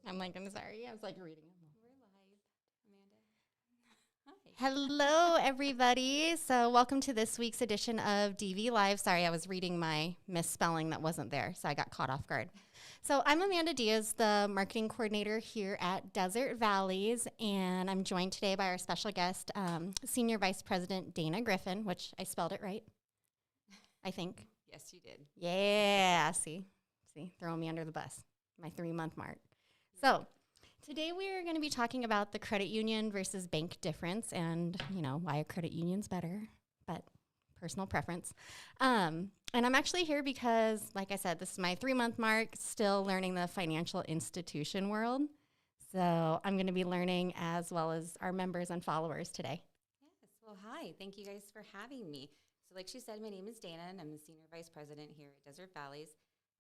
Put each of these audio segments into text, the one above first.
I'm sorry. I was like reading them. We're live, Amanda. Hi. Hello, everybody. So welcome to this week's edition of DV Live. Sorry, I was reading my misspelling that wasn't there, so I got caught off guard. So I'm Amanda Diaz, the marketing coordinator here at Desert Valleys, and I'm joined today by our special guest, Senior Vice President Dana Griffin, which I spelled it right, I think. Yes, you did. Yeah, see, throwing me under the bus, my 3-month mark. So today we're going to be talking about the credit union versus bank difference and, why a credit union's better, but personal preference. And I'm actually here because, like I said, this is my 3-month mark, still learning the financial institution world. So I'm going to be learning as well as our members and followers today. Yes. Well, hi. Thank you guys for having me. So like she said, my name is Dana, and I'm the Senior Vice President here at Desert Valleys.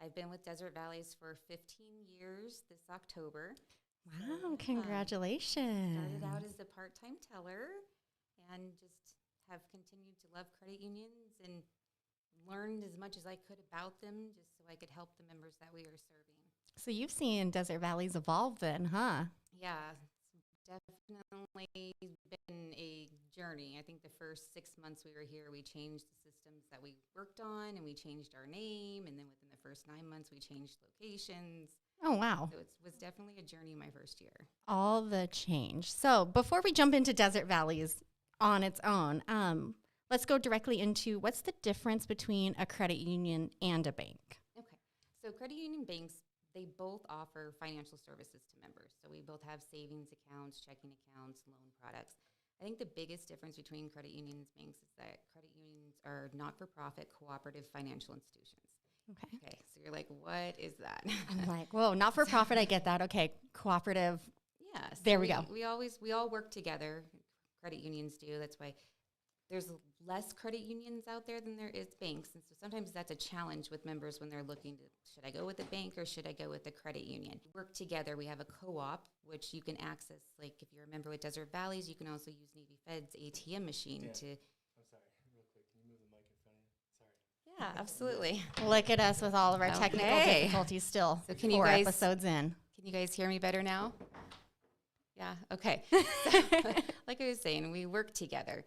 I've been with Desert Valleys for 15 years this October. Wow, congratulations. Started out as a part-time teller and just have continued to love credit unions and learned as much as I could about them just so I could help the members that we are serving. So you've seen Desert Valleys evolve then, huh? Yeah, it's definitely been a journey. I think the first 6 months we were here, we changed the systems that we worked on, and we changed our name, and then within the first 9 months, we changed locations. Oh, wow. So it was definitely a journey my first year. All the change. So before we jump into Desert Valleys on its own, let's go directly into what's the difference between a credit union and a bank? Okay. So credit union banks, they both offer financial services to members. So we both have savings accounts, checking accounts, loan products. I think the biggest difference between credit unions and banks is that credit unions are not-for-profit cooperative financial institutions. Okay, so you're like, what is that? I'm like, whoa, not-for-profit, I get that. Okay, cooperative. Yeah. So there we go. We all work together. Credit unions do. That's why there's less credit unions out there than there is banks. And so sometimes that's a challenge with members when they're looking to, should I go with a bank or should I go with a credit union? Work together. We have a co-op, which you can access. Like if you're a member with Desert Valleys, you can also use Navy Fed's ATM machine to. I'm sorry, real quick. Can you move the mic in front of you? Sorry. Yeah, absolutely. Look at us with all of our technical difficulties still. So can 4 you guys, episodes in. Can you guys hear me better now? Yeah, okay. Like I was saying, we work together.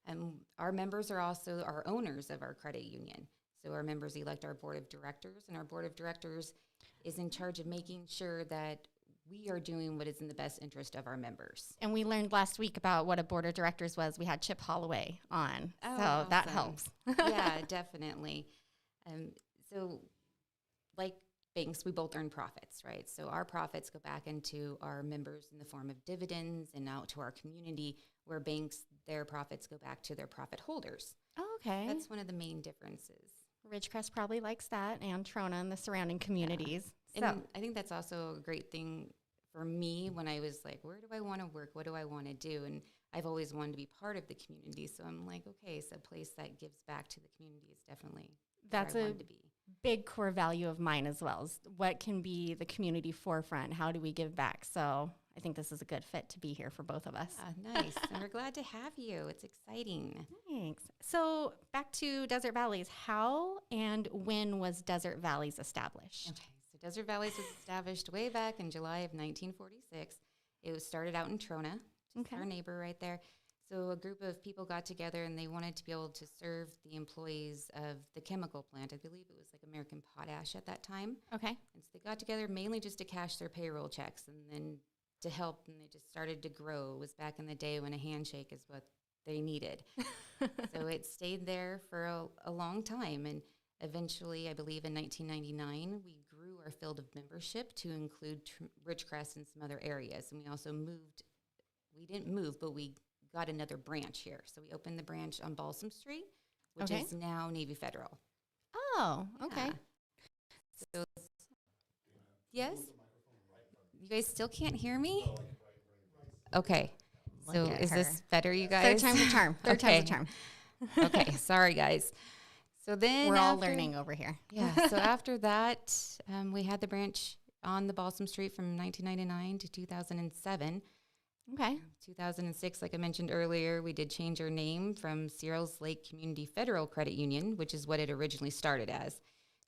And our members are also our owners of our credit union. So our members elect our board of directors, and our board of directors is in charge of making sure that we are doing what is in the best interest of our members. And we learned last week about what a board of directors was. We had Chip Holloway on, so awesome. that helps. Yeah, definitely. So like banks, we both earn profits, right? So our profits go back into our members in the form of dividends and out to our community, where banks, their profits go back to their profit holders. Oh, okay. That's one of the main differences. Ridgecrest probably likes that, and Trona and the surrounding communities. Yeah. So And I think that's also a great thing for me when I was like, where do I want to work? What do I want to do? And I've always wanted to be part of the community. So I'm like, okay, so a place that gives back to the community is definitely that's where I a wanted to be. big core value of mine as well. Is what can be the community forefront? How do we give back? So I think this is a good fit to be here for both of us. Nice. And we're glad to have you. It's exciting. Thanks. So back to Desert Valleys. How and when was Desert Valleys established? Okay. So Desert Valleys was established way back in July of 1946. It was started out in Trona, just our neighbor right there. So a group of people got together and they wanted to be able to serve the employees of the chemical plant. I believe it was like American Potash at that time. Okay. And so they got together mainly just to cash their payroll checks and then to help, and they just started to grow. It was back in the day when a handshake is what they needed. So it stayed there for a long time, and eventually, I believe in 1999, we grew our field of membership to include Ridgecrest and some other areas, and we also moved. We didn't move, but we got another branch here. So we opened the branch on Balsam Street, which is now Navy Federal. Oh, okay. Yeah. So, yes? You guys still can't hear me? Okay. So is this better, you guys? Third time's a charm. Third time's a charm. Okay. Sorry, guys. So then we're all learning over here. Yeah. So after that, we had the branch on the Balsam Street from 1999 to 2007. Okay. 2006, like I mentioned earlier, we did change our name from Searles Lake Community Federal Credit Union, which is what it originally started as,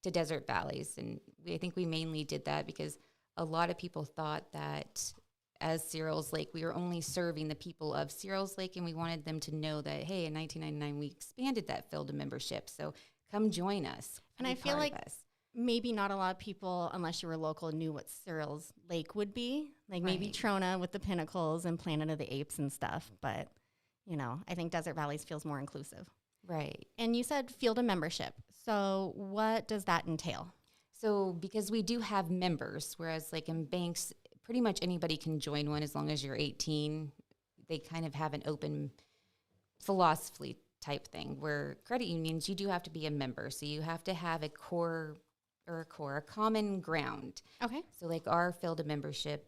to Desert Valleys. And I think we mainly did that because a lot of people thought that as Cyril's Lake, we were only serving the people of Cyril's Lake, and we wanted them to know that, hey, in 1999, we expanded that field of membership. So come join us. And Be I feel part of like us. maybe not a lot of people, unless you were local, knew what Cyril's Lake would be. Like maybe Right. Trona with the pinnacles and Planet of the Apes and stuff. But, you know, I think Desert Valleys feels more inclusive. Right. And you said field of membership. So what does that entail? So because we do have members, whereas like in banks, pretty much anybody can join one as long as you're 18. They kind of have an open philosophy type thing, where credit unions, you do have to be a member. So you have to have a common ground. Okay. So like our field of membership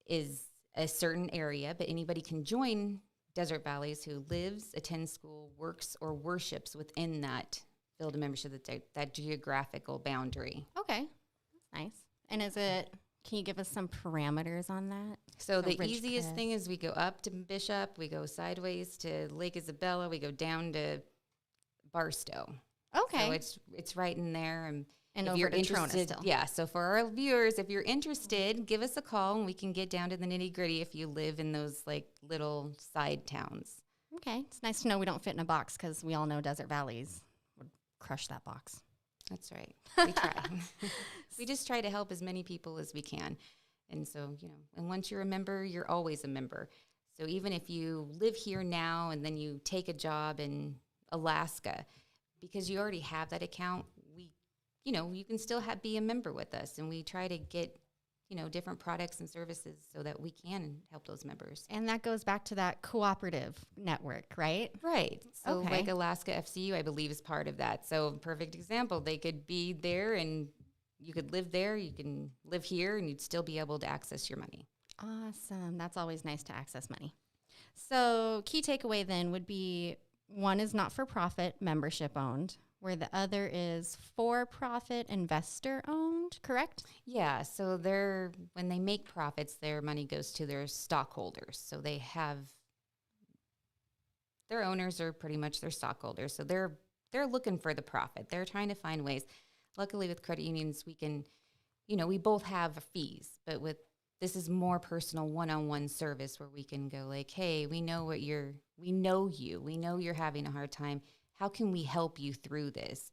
is a certain area, but anybody can join Desert Valleys who lives, attends school, works, or worships within that field of membership, that geographical boundary. Okay. That's nice. And can you give us some parameters on that? So the Ridge easiest Crest. thing is we go up to Bishop, we go sideways to Lake Isabella, we go down to Barstow. Okay. So it's right in there. And and if over you're to Trona interested, still. yeah. So for our viewers, if you're interested, give us a call and we can get down to the nitty gritty if you live in those like little side towns. Okay. It's nice to know we don't fit in a box because we all know Desert Valleys would crush that box. That's right. We try. We just try to help as many people as we can. And so, and once you're a member, you're always a member. So even if you live here now and then you take a job in Alaska, because you already have that account, you can still be a member with us. And we try to get, different products and services so that we can help those members. And that goes back to that cooperative network, right? Right. So Okay. like Alaska FCU, I believe, is part of that. So perfect example, they could be there and you could live there, you can live here, and you'd still be able to access your money. Awesome. That's always nice to access money. So key takeaway then would be one is not-for-profit membership owned, where the other is for-profit investor owned, correct? Yeah, so when they make profits, their money goes to their stockholders. So they have their owners are pretty much their stockholders. So they're looking for the profit. They're trying to find ways. Luckily with credit unions, we can, we both have fees, but this is more personal one-on-one service where we can go like, hey, we know you're having a hard time. How can we help you through this?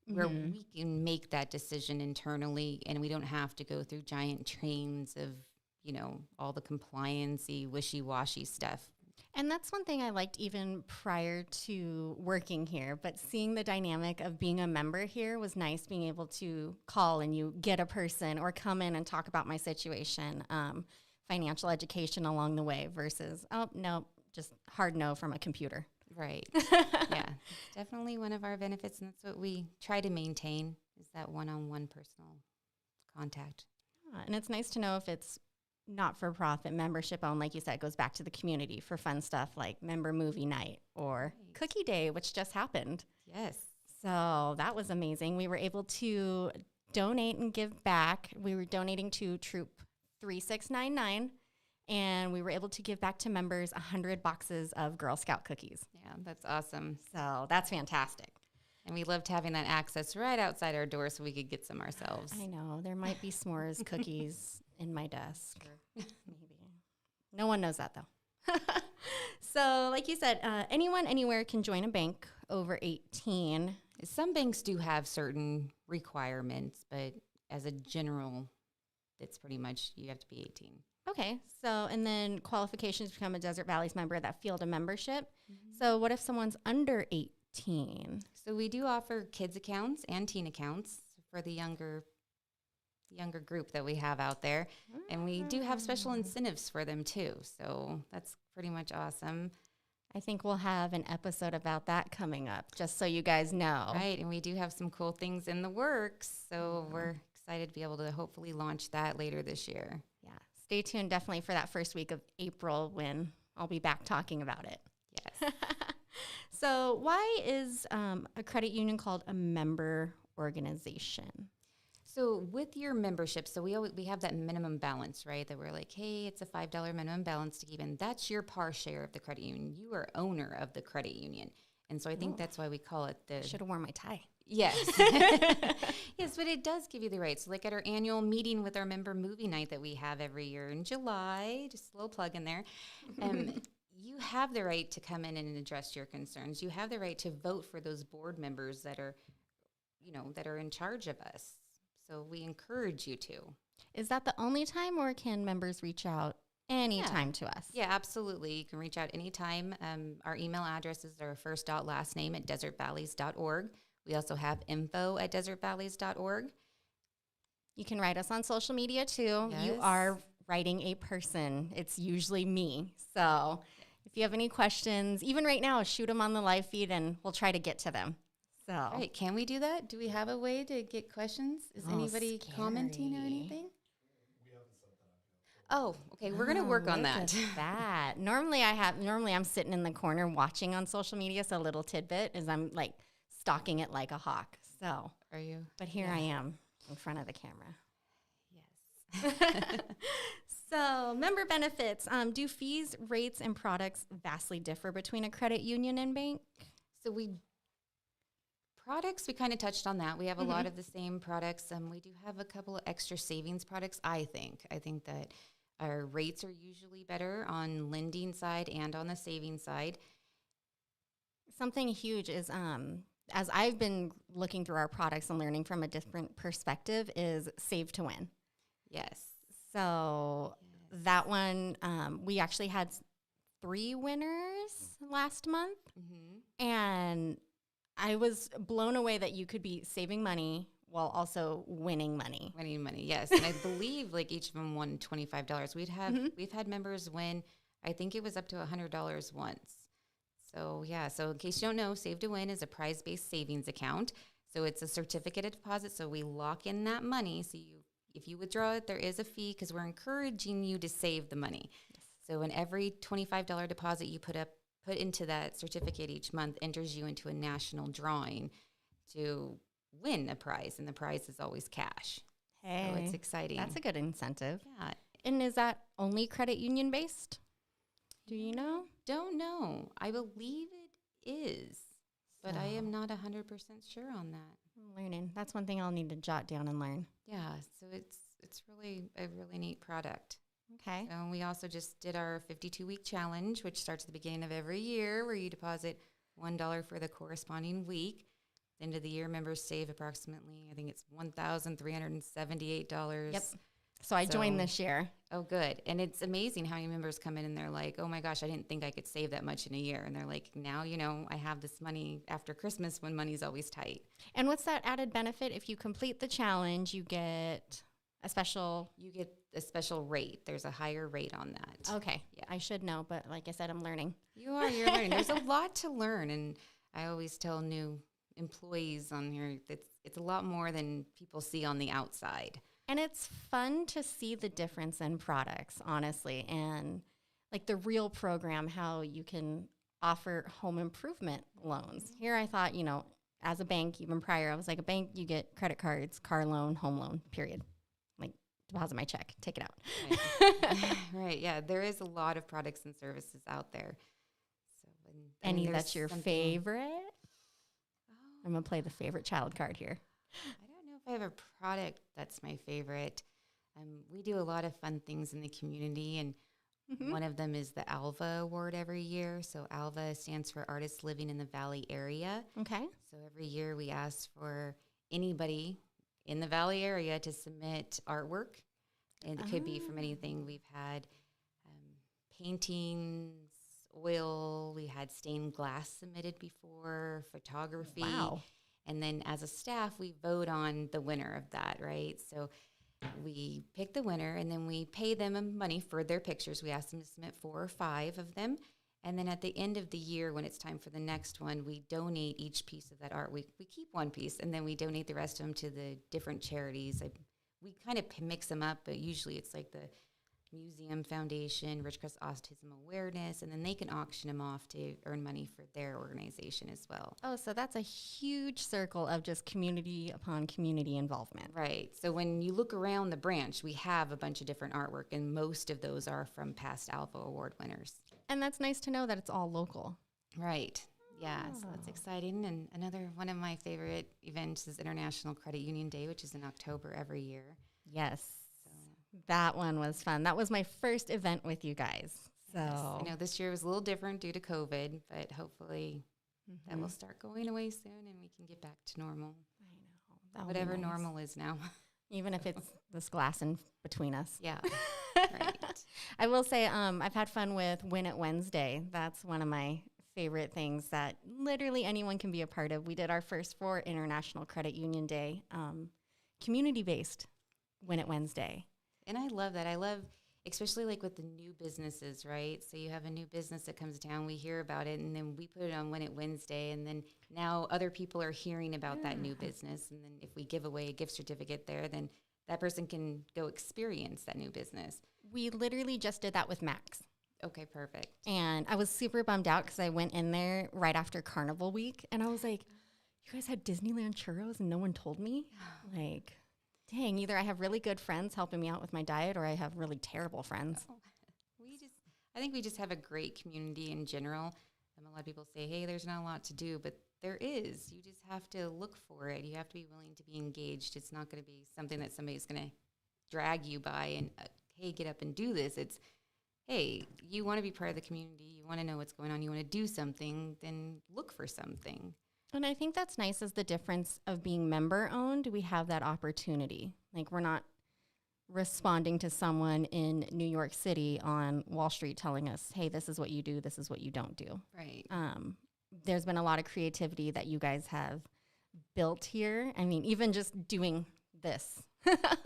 Where we can make that decision internally and we don't have to go through giant trains of, all the compliance-y, wishy-washy stuff. And that's one thing I liked even prior to working here, but seeing the dynamic of being a member here was nice, being able to call and you get a person or come in and talk about my situation, financial education along the way versus, oh, no, just hard no from a computer. Right. Yeah. Definitely one of our benefits, and that's what we try to maintain, is that one-on-one personal contact. And it's nice to know if it's not-for-profit membership owned, like you said, it goes back to the community for fun stuff like member movie night or cookie day, which just happened. Yes. So that was amazing. We were able to donate and give back. We were donating to Troop 3699, and we were able to give back to members 100 boxes of Girl Scout cookies. Yeah, that's awesome. So that's fantastic. And we loved having that access right outside our door so we could get some ourselves. I know. There might be s'mores cookies in my desk. Maybe. No one knows that, though. So, like you said, anyone, anywhere can join a bank over 18. Some banks do have certain requirements, but as a general, it's pretty much you have to be 18. Okay. So, and then qualifications to become a Desert Valleys member, that field of membership. So, what if someone's under 18? So we do offer kids accounts and teen accounts for the younger group that we have out there. And we do have special incentives for them too. So that's pretty much awesome. I think we'll have an episode about that coming up, just so you guys know. Right. And we do have some cool things in the works. So we're excited to be able to hopefully launch that later this year. Yeah. Stay tuned definitely for that first week of April when I'll be back talking about it. Yes. So why is a credit union called a member organization? So with your membership, so we have that minimum balance, right? That we're like, hey, it's a $5 minimum balance to keep in. That's your par share of the credit union. You are owner of the credit union. And so I think that's why we call it Should have worn my tie. Yes. Yes, but it does give you the right. So like at our annual meeting with our member movie night that we have every year in July, just a little plug in there, you have the right to come in and address your concerns. You have the right to vote for those board members that are, that are in charge of us. So we encourage you to. Is that the only time, or can members reach out anytime to us? Yeah, absolutely. You can reach out anytime. Our email address is our first dot last name at desertvalleys.org. We also have info@desertvalleys.org. You can write us on social media too. Yes. You are writing a person. It's usually me. So if you have any questions, even right now, shoot them on the live feed and we'll try to get to them. So, All right, can we do that? Do we have a way to get questions? Is anybody commenting or anything? Oh, okay. We're gonna work on that. That normally I'm sitting in the corner watching on social media. So a little tidbit is I'm like stalking it like a hawk. So Are you? but here I am in front of the camera. Yes. So member benefits. Do fees, rates, and products vastly differ between a credit union and bank? So we kind of touched on that. We have a lot of the same products. We do have a couple of extra savings products. I think that our rates are usually better on lending side and on the savings side. Something huge is as I've been looking through our products and learning from a different perspective is Save to Win. Yes. So that one, we actually had 3 winners last month, and I was blown away that you could be saving money while also winning money. Winning money, yes. And I believe like each of them won $25. We've had members win, I think it was up to $100 once. So yeah, so in case you don't know, Save to Win is a prize-based savings account. So it's a certificate of deposit, so we lock in that money. So if you withdraw it, there is a fee because we're encouraging you to save the money. Yes. So in every $25 deposit you put into that certificate each month enters you into a national drawing to win a prize, and the prize is always cash. Hey, so it's exciting. That's a good incentive. Yeah. And is that only credit union based? Do you know? Don't know. I believe it is, but I am not 100% sure on that. I'm learning. That's one thing I'll need to jot down and learn. Yeah, so it's really a really neat product. Okay. So we also just did our 52-week challenge, which starts at the beginning of every year, where you deposit $1 for the corresponding week. At the end of the year, members save approximately, I think it's $1,378. Yep. So I joined this year. Oh, good. And it's amazing how many members come in and they're like, oh my gosh, I didn't think I could save that much in a year. And they're like, now, I have this money after Christmas when money's always tight. And what's that added benefit? If you complete the challenge, you get a special... You get a special rate. There's a higher rate on that. Okay. Yeah. I should know, but like I said, I'm learning. You're learning. There's a lot to learn. And I always tell new employees on here, it's a lot more than people see on the outside. And it's fun to see the difference in products, honestly, and like the real program, how you can offer home improvement loans. Here I thought, as a bank, even prior, I was like, a bank, you get credit cards, car loan, home loan, period. Like, deposit my check, take it out. Right, yeah. There is a lot of products and services out there. So, any that's your favorite? Oh. I'm going to play the favorite child card here. I have a product that's my favorite. We do a lot of fun things in the community, and one of them is the ALVA Award every year. So ALVA stands for Artists Living in the Valley Area. Okay. So every year we ask for anybody in the Valley area to submit artwork, and it could be from anything. We've had paintings, oil, we had stained glass submitted before, photography. Wow. And then as a staff, we vote on the winner of that, right? So we pick the winner, and then we pay them money for their pictures. We ask them to submit 4 or 5 of them. And then at the end of the year, when it's time for the next one, we donate each piece of that art. We keep one piece, and then we donate the rest of them to the different charities. We kind of mix them up, but usually it's like the Museum Foundation, Ridgecrest Autism Awareness, and then they can auction them off to earn money for their organization as well. Oh, so that's a huge circle of just community upon community involvement. Right. So when you look around the branch, we have a bunch of different artwork, and most of those are from past ALVA Award winners. And that's nice to know that it's all local. Right. Yeah, so that's exciting. And another one of my favorite events is International Credit Union Day, which is in October every year. Yes. So That one was fun. That was my first event with you guys. So yes, I know this year was a little different due to COVID, but hopefully that will start going away soon and we can get back to normal. I know. That would be Whatever nice. normal is now. Even if it's this glass in between us. Yeah, right. I will say I've had fun with Win It Wednesday. That's one of my favorite things that literally anyone can be a part of. We did our first for International Credit Union Day, community-based Win It Wednesday. And I love that. I love, especially like with the new businesses, right? So you have a new business that comes down, we hear about it, and then we put it on Win It Wednesday, and then now other people are hearing about that new business. And then if we give away a gift certificate there, then that person can go experience that new business. We literally just did that with Max. Okay, perfect. And I was super bummed out because I went in there right after Carnival Week, and I was like, you guys had Disneyland churros and no one told me? Like, dang, either I have really good friends helping me out with my diet or I have really terrible friends. I think we just have a great community in general. A lot of people say, hey, there's not a lot to do, but there is. You just have to look for it. You have to be willing to be engaged. It's not going to be something that somebody's going to drag you by and, hey, get up and do this. It's, hey, you want to be part of the community. You want to know what's going on. You want to do something, then look for something. And I think that's nice is the difference of being member owned. We have that opportunity. Like we're not responding to someone in New York City on Wall Street telling us, hey, this is what you do, this is what you don't do. Right. There's been a lot of creativity that you guys have built here. I mean, even just doing this.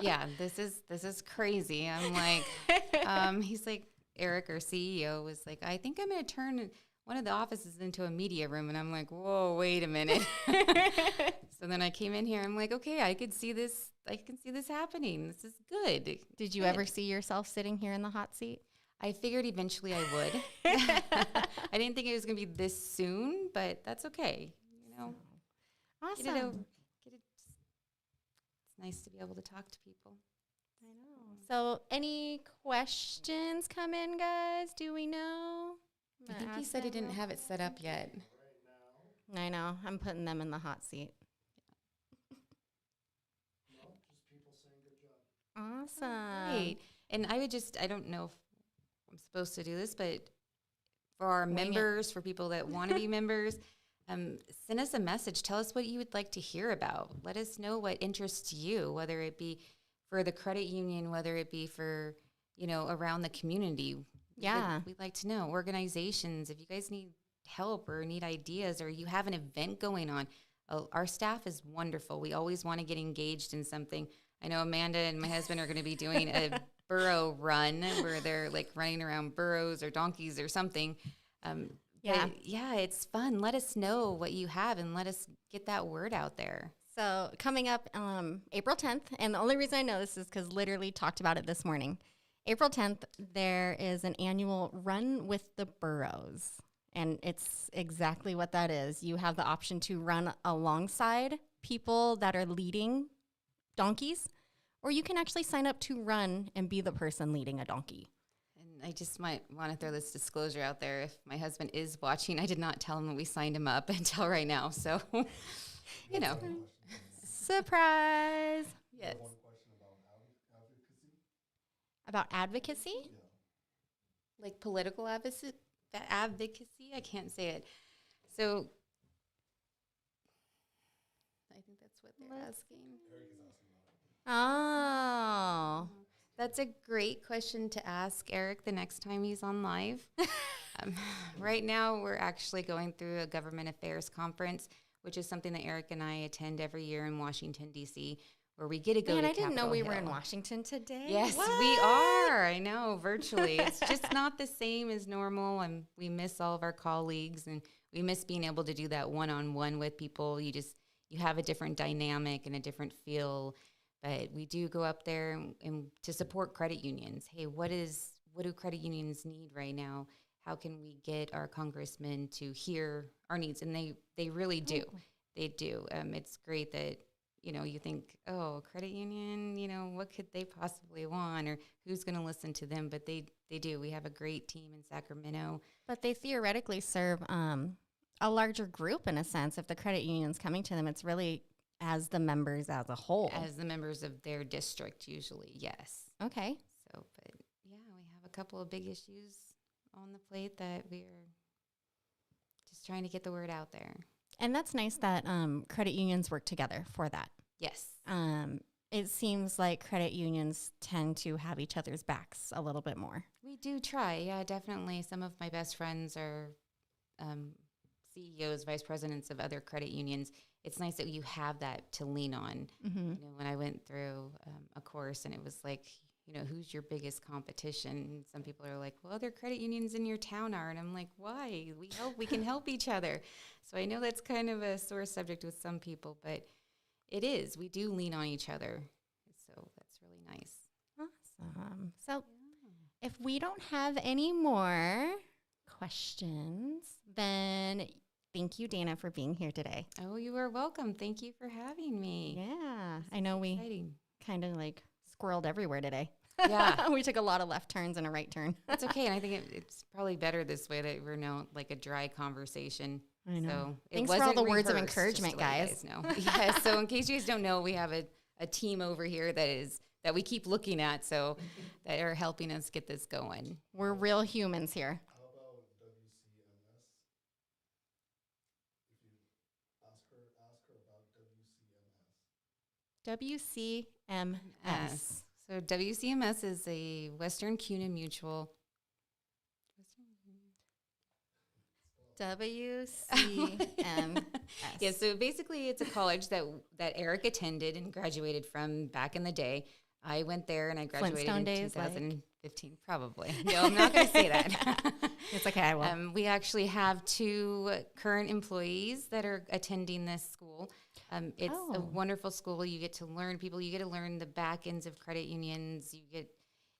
Yeah, this is crazy. I'm like, he's like, Eric, our CEO, was like, I think I'm going to turn one of the offices into a media room. And I'm like, whoa, wait a minute. So then I came in here. I'm like, okay, I can see this happening. This is good. Did you ever see yourself sitting here in the hot seat? I figured eventually I would. I didn't think it was going to be this soon, but that's okay. You know, Awesome. It's nice to be able to talk to people. I know. So any questions come in, guys? Do we know? I think he said he didn't have it set up yet. I know. I'm putting them in the hot seat. No, just people saying good job. Awesome. Great. And I don't know if I'm supposed to do this, but for our members, for people that want to be members, send us a message. Tell us what you would like to hear about. Let us know what interests you, whether it be for the credit union, whether it be for, around the community. Yeah. We'd like to know. Organizations, if you guys need help or need ideas or you have an event going on, our staff is wonderful. We always want to get engaged in something. I know Amanda and my husband are going to be doing a burro run where they're like running around burros or donkeys or something. Yeah. Yeah, it's fun. Let us know what you have and let us get that word out there. So coming up April 10th, and the only reason I know this is because literally talked about it this morning. April 10th, there is an annual Run with the Burros, and it's exactly what that is. You have the option to run alongside people that are leading donkeys, or you can actually sign up to run and be the person leading a donkey. And I just might want to throw this disclosure out there. If my husband is watching, I did not tell him that we signed him up until right now. So, Surprise. Yes. One question about advocacy. About advocacy? Yeah. Like political advocacy, I can't say it. So I think that's what they're asking. Eric is asking about it. Oh. That's a great question to ask Eric the next time he's on live. Right now, we're actually going through a government affairs conference, which is something that Eric and I attend every year in Washington, D.C., where we get to go Man, to I didn't know Capitol we were Hill. in Washington today. Yes, What? we are. I know, virtually. It's just not the same as normal, and we miss all of our colleagues, and we miss being able to do that one-on-one with people. You have a different dynamic and a different feel, but we do go up there and to support credit unions. Hey, what do credit unions need right now? How can we get our congressmen to hear our needs? And they really do. They do. It's great that you think, oh, credit union, what could they possibly want or who's going to listen to them? But they do. We have a great team in Sacramento. But they theoretically serve a larger group in a sense. If the credit union's coming to them, it's really as the members as a whole. As the members of their district, usually, yes. Okay. So, but yeah, we have a couple of big issues on the plate that we're just trying to get the word out there. And that's nice that credit unions work together for that. Yes. It seems like credit unions tend to have each other's backs a little bit more. We do try. Yeah, definitely. Some of my best friends are CEOs, vice presidents of other credit unions. It's nice that you have that to lean on. Mm-hmm. You know, when I went through a course and it was like, you know, who's your biggest competition? And some people are like, well, other credit unions in your town are. And I'm like, why? We can help each other. So I know that's kind of a sore subject with some people, but it is. We do lean on each other. So that's really nice. Awesome. So if we don't have any more questions, then thank you, Dana, for being here today. Oh, you are welcome. Thank you for having me. Yeah. I know we Exciting. kind of like squirreled everywhere today. Yeah. We took a lot of left turns and a right turn. That's okay. And I think it's probably better this way that we're now like a dry conversation. I know. So Thanks for all the words of rehearsed, encouragement, just to let you guys. know. Yeah. So in case you guys don't know, we have a team over here that we keep looking at, so that are helping us get this going. We're real humans here. How about WCMS? If you ask her about WCMS. WCMS. So WCMS is a Western Cuna Mutual. WCMS. Yeah, so basically it's a college that Eric attended and graduated from back in the day. I went there and I graduated Flintstone in days, like? 2015, probably. No, I'm not going to say that. It's okay, I will. We actually have 2 current employees that are attending this school. It's a Oh. wonderful school. You get to learn people. You get to learn the back ends of credit unions.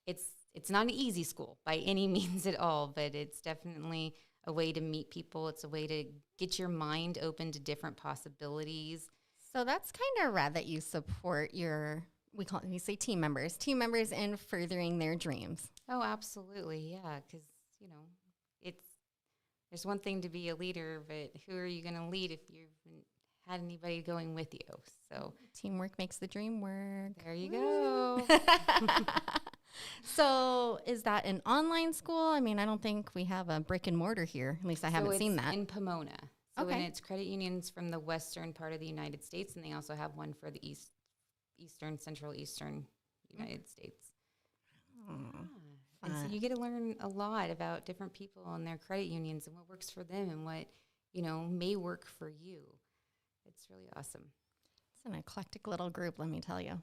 It's not an easy school by any means at all, but it's definitely a way to meet people. It's a way to get your mind open to different possibilities. So that's kind of rad that you support we say team members in furthering their dreams. Oh, absolutely. Yeah. Because, you know, there's one thing to be a leader, but who are you going to lead if you haven't had anybody going with you? So Teamwork makes the dream work. there you go. So is that an online school? I mean, I don't think we have a brick and mortar here. At least I haven't seen that. In Pomona. So Okay. and it's credit unions from the western part of the United States, and they also have one for the central eastern United States. Oh, And so fun. you get to learn a lot about different people and their credit unions and what works for them and what, you know, may work for you. It's really awesome. It's an eclectic little group, let me tell you.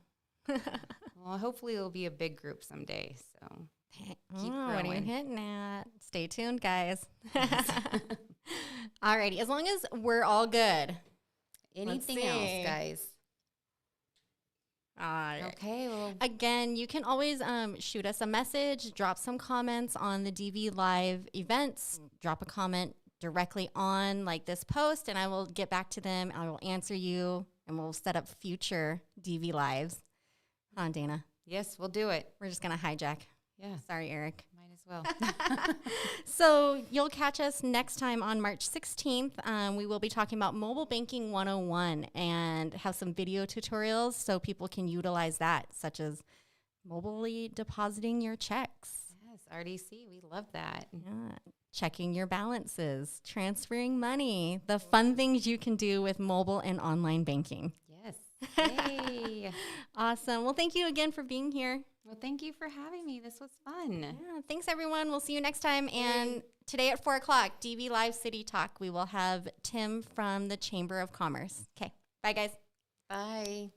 Well, hopefully it'll be a big group someday. So keep What are you growing. hitting at? Stay tuned, guys. Alrighty, as long as we're all good. anything see. else, guys? Okay, well, Again, you can always shoot us a message, drop some comments on the DV Live events, drop a comment directly on like this post, and I will get back to them. I will answer you, and we'll set up future DV Lives. Hold on, Dana. yes, we'll do it. We're just going to hijack. Yeah, Sorry, Eric. might as well. So you'll catch us next time on March 16th. We will be talking about mobile banking 101 and have some video tutorials so people can utilize that, such as mobilely depositing your checks, Yes, RDC, we love that. checking your balances, transferring money, the fun things you can do with mobile and online banking. Yes. Yay. Awesome. Well, thank you again for being here. Well, thank you for having me. This was fun. Yeah, thanks, everyone. We'll see you next time. And today at 4 o'clock, DV Live City Talk, we will have Tim from the Chamber of Commerce. Okay. Bye, guys. Bye.